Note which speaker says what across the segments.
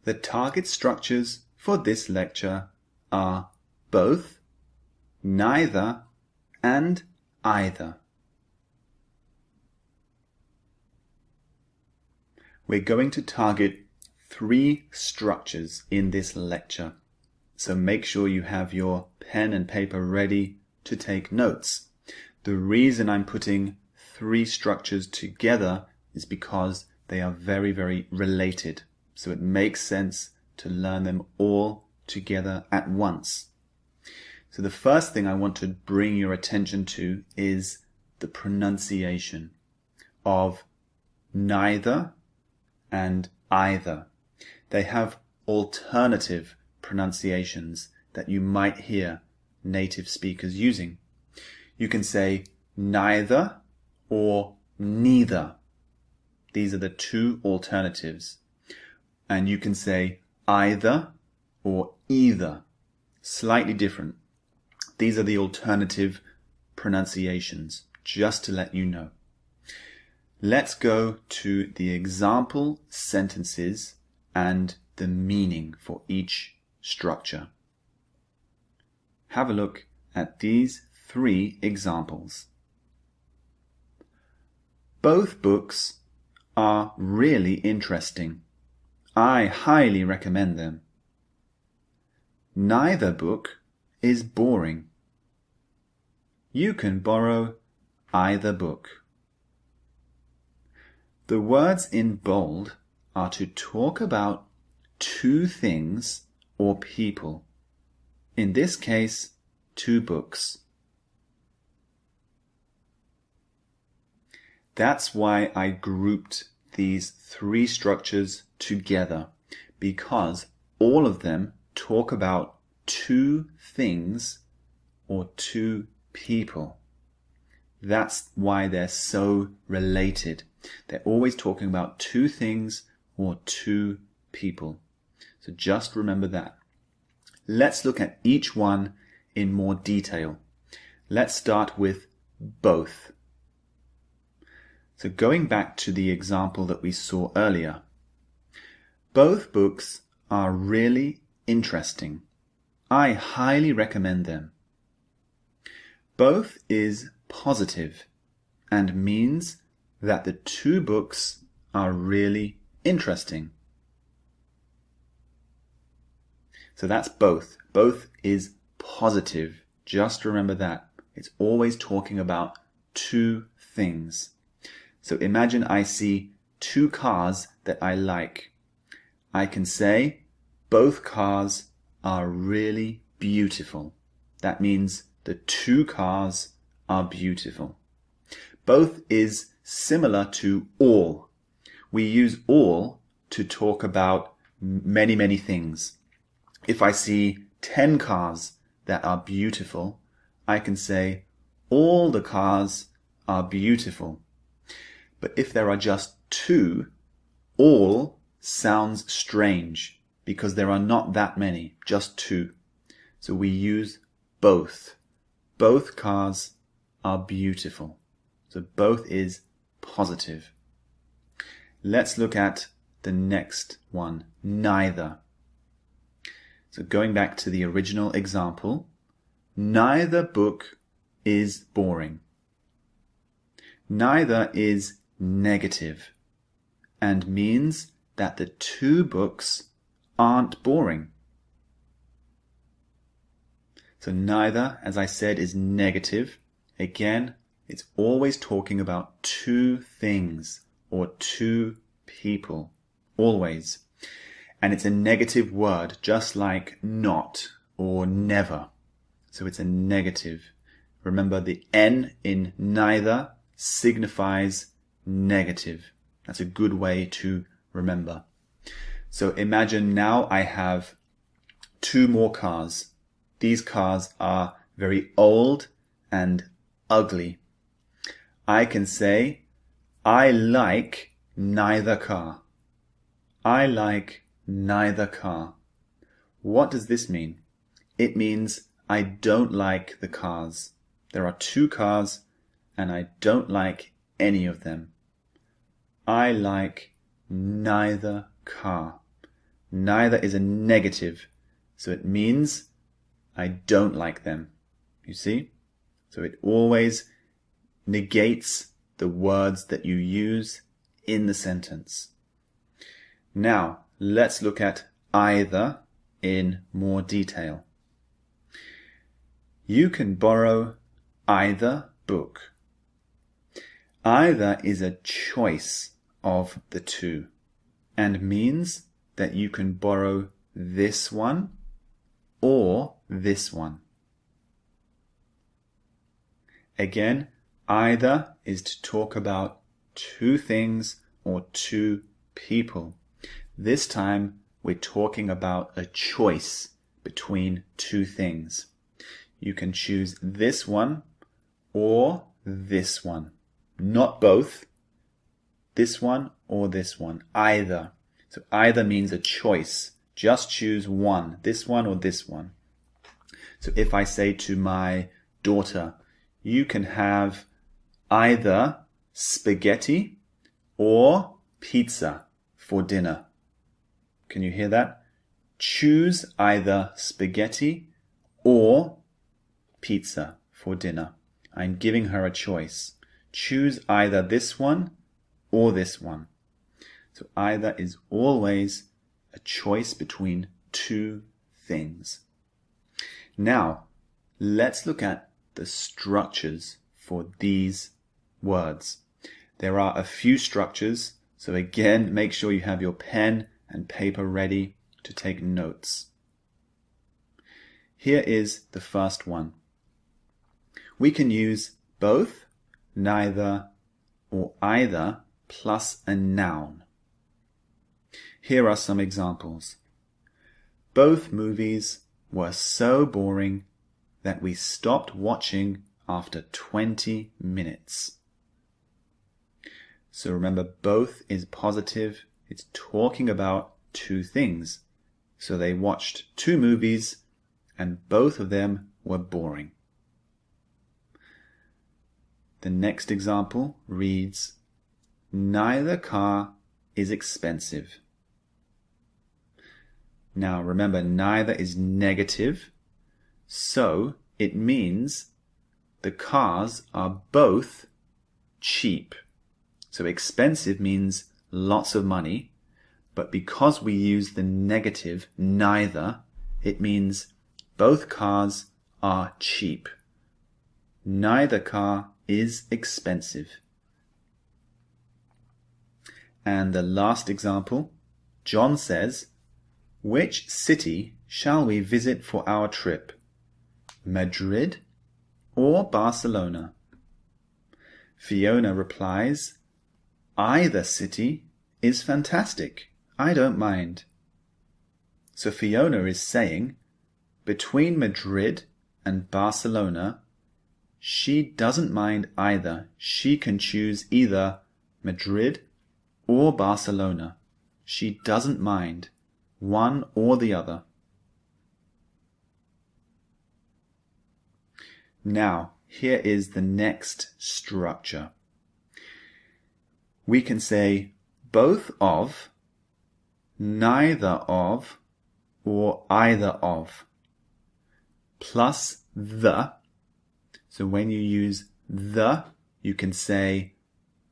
Speaker 1: The target structures for this lecture are both, neither, and either. We're going to target 3 structures in this lecture, so make sure you have your pen and paper ready to take notes. The reason I'm putting 3 structures together is because they are very, very related, so it makes sense to learn them all together at once. So the first thing I want to bring your attention to is the pronunciation of neither and either. They have alternative pronunciations that you might hear native speakers using. You can say neither or neither. These are the 2 alternatives. And you can say either or either. Slightly different. These are the alternative pronunciations, just to let you know. Let's go to the example sentences and the meaning for each structure. Have a look at these 3 examples. Both books are really interesting. I highly recommend them. Neither book is boring. You can borrow either book. The words in bold are to talk about 2 things or people. In this case, 2 books. That's why I grouped these 3 structures together, because all of them talk about 2 things or 2 people. That's why they're so related. They're always talking about 2 things or 2 people. So just remember that. Let's look at each one in more detail. Let's start with both. So going back to the example that we saw earlier, both books are really interesting. I highly recommend them. Both is positive and means that the 2 books are really interesting. So that's both. Both is positive. Just remember that. It's always talking about 2 things. So imagine I see 2 cars that I like. I can say both cars are really beautiful. That means the 2 cars are beautiful. Both is similar to all. We use all to talk about many, many things. If I see 10 cars that are beautiful, I can say all the cars are beautiful. But if there are just 2, all sounds strange because there are not that many, just 2. So we use both. Both cars are beautiful. So both is positive. Let's look at the next one, neither. So going back to the original example, neither book is boring. Neither is negative and means that the 2 books aren't boring. So neither, as I said, is negative. Again, it's always talking about 2 things or 2 people. Always. And it's a negative word, just like not or never. So it's a negative. Remember, the N in neither signifies negative. That's a good way to remember. So imagine now I have 2 more cars. These cars are very old and ugly. I can say, I like neither car. I like neither car. What does this mean? It means I don't like the cars. There are 2 cars and I don't like any of them. I like neither car. Neither is a negative, so it means I don't like them. You see? So it always negates the words that you use in the sentence. Now, let's look at either in more detail. You can borrow either book. Either is a choice of the two and means that you can borrow this one or this one. Again, either is to talk about two things or two people. This time we're talking about a choice between two things. You can choose this one or this one. Not both. This one or this one. Either. So either means a choice. Just choose one. This one or this one. So if I say to my daughter, you can have either spaghetti or pizza for dinner. Can you hear that? Choose either spaghetti or pizza for dinner. I'm giving her a choice. Choose either this one or this one. So either is always a choice between two things. Now, let's look at the structures for these words. There are a few structures, so again, make sure you have your pen and paper ready to take notes. Here is the first one. We can use both, neither, or either plus a noun. Here are some examples. Both movies were so boring that we stopped watching after 20 minutes. So remember, both is positive. It's talking about two things. So they watched two movies and both of them were boring. The next example reads, neither car is expensive. Now remember, neither is negative, so it means the cars are both cheap. So expensive means lots of money, but because we use the negative neither, it means both cars are cheap. Neither car is expensive. And the last example, John says, which city shall we visit for our trip? Madrid or Barcelona? Fiona replies, either city is fantastic. I don't mind. So Fiona is saying, between Madrid and Barcelona, she doesn't mind either. She can choose either Madrid or Barcelona. She doesn't mind one or the other. Now, here is the next structure. We can say both of, neither of, or either of, plus the. So when you use the, you can say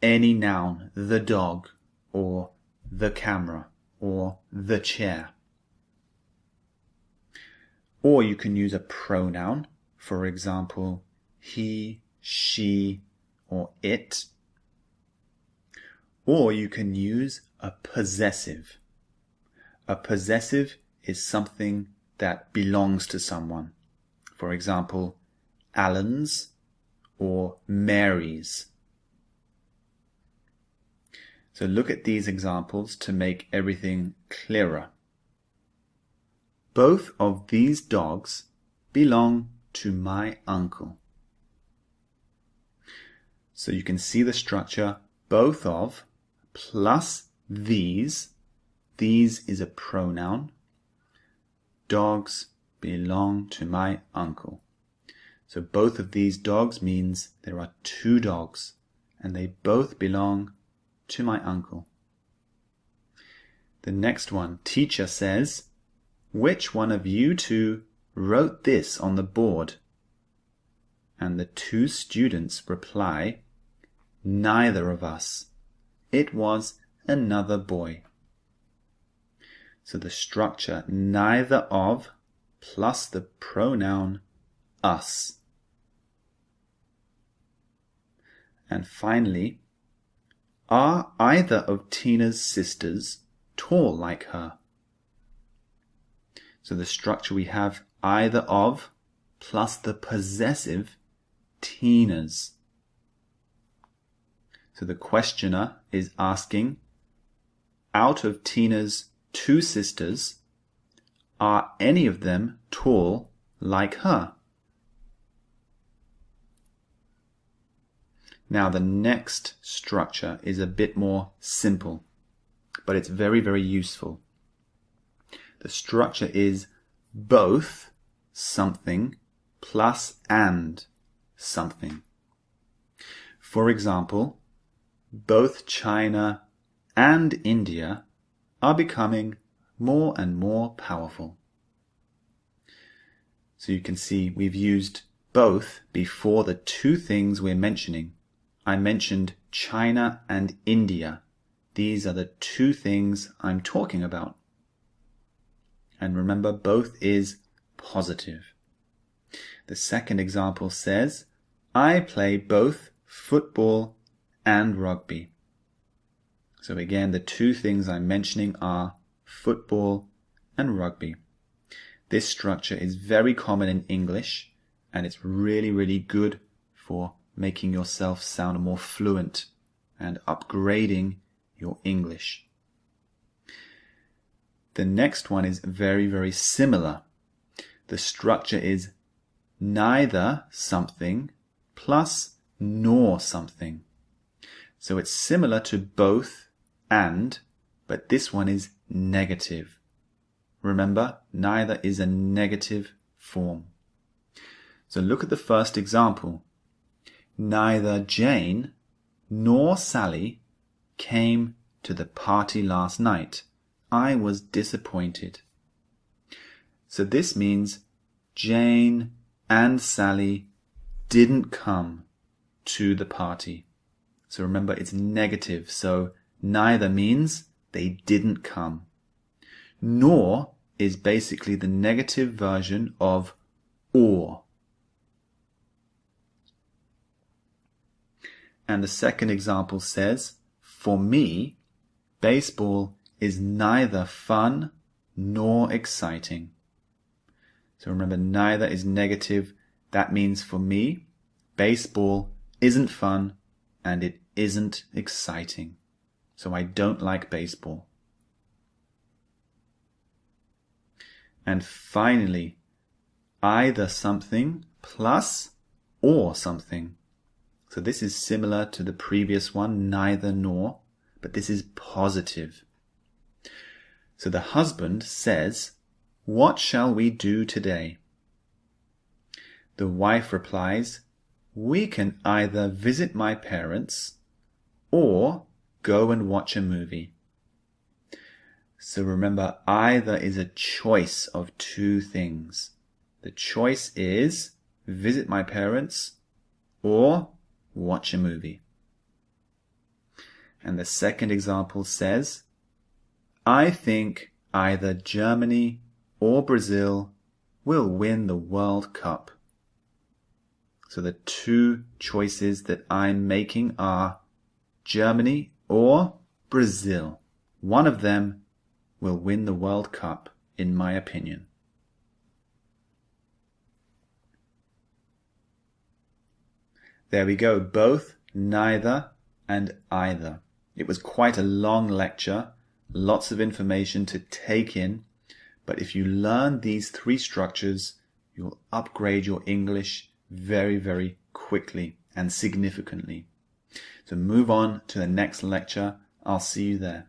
Speaker 1: any noun, the dog, or the camera, or the chair. Or you can use a pronoun, for example, he, she, or it. Or you can use a possessive. A possessive is something that belongs to someone. For example, Alan's or Mary's. So look at these examples to make everything clearer. Both of these dogs belong to my uncle. So you can see the structure, both of plus these. These is a pronoun. Dogs belong to my uncle. So both of these dogs means there are two dogs and they both belong to my uncle. The next one, teacher says, which one of you two wrote this on the board? And the two students reply, neither of us. It was another boy. So the structure neither of plus the pronoun us. And finally, are either of Tina's sisters tall like her? So the structure we have either of plus the possessive Tina's. So the questioner is asking, out of Tina's two sisters, are any of them tall like her? Now the next structure is a bit more simple, but it's very, very useful. The structure is both something plus and something. For example, both China and India are becoming more and more powerful. So you can see we've used both before the two things we're mentioning. I mentioned China and India. These are the two things I'm talking about. And remember, both is positive. The second example says, I play both football and rugby. So again, the two things I'm mentioning are football and rugby. This structure is very common in English, and it's really, really good for making yourself sound more fluent and upgrading your English. The next one is very, very similar. The structure is neither something plus nor something. So it's similar to both and, but this one is negative. Remember, neither is a negative form. So look at the first example. Neither Jane nor Sally came to the party last night. I was disappointed. So this means Jane and Sally didn't come to the party. So remember, it's negative. So neither means they didn't come. Nor is basically the negative version of or. And the second example says, for me, baseball is neither fun nor exciting. So remember, neither is negative. That means for me, baseball isn't fun and it isn't exciting. So I don't like baseball. And finally, either something plus or something. So this is similar to the previous one, neither nor, but this is positive. So the husband says, what shall we do today? The wife replies, we can either visit my parents or go and watch a movie. So remember, either is a choice of two things. The choice is visit my parents or watch a movie. And the second example says, I think either Germany or Brazil will win the World Cup. So the two choices that I'm making are Germany or Brazil. One of them will win the World Cup, in my opinion. There we go, both, neither, and either. It was quite a long lecture, lots of information to take in, but if you learn these three structures, you'll upgrade your English very, very quickly and significantly. So move on to the next lecture. I'll see you there.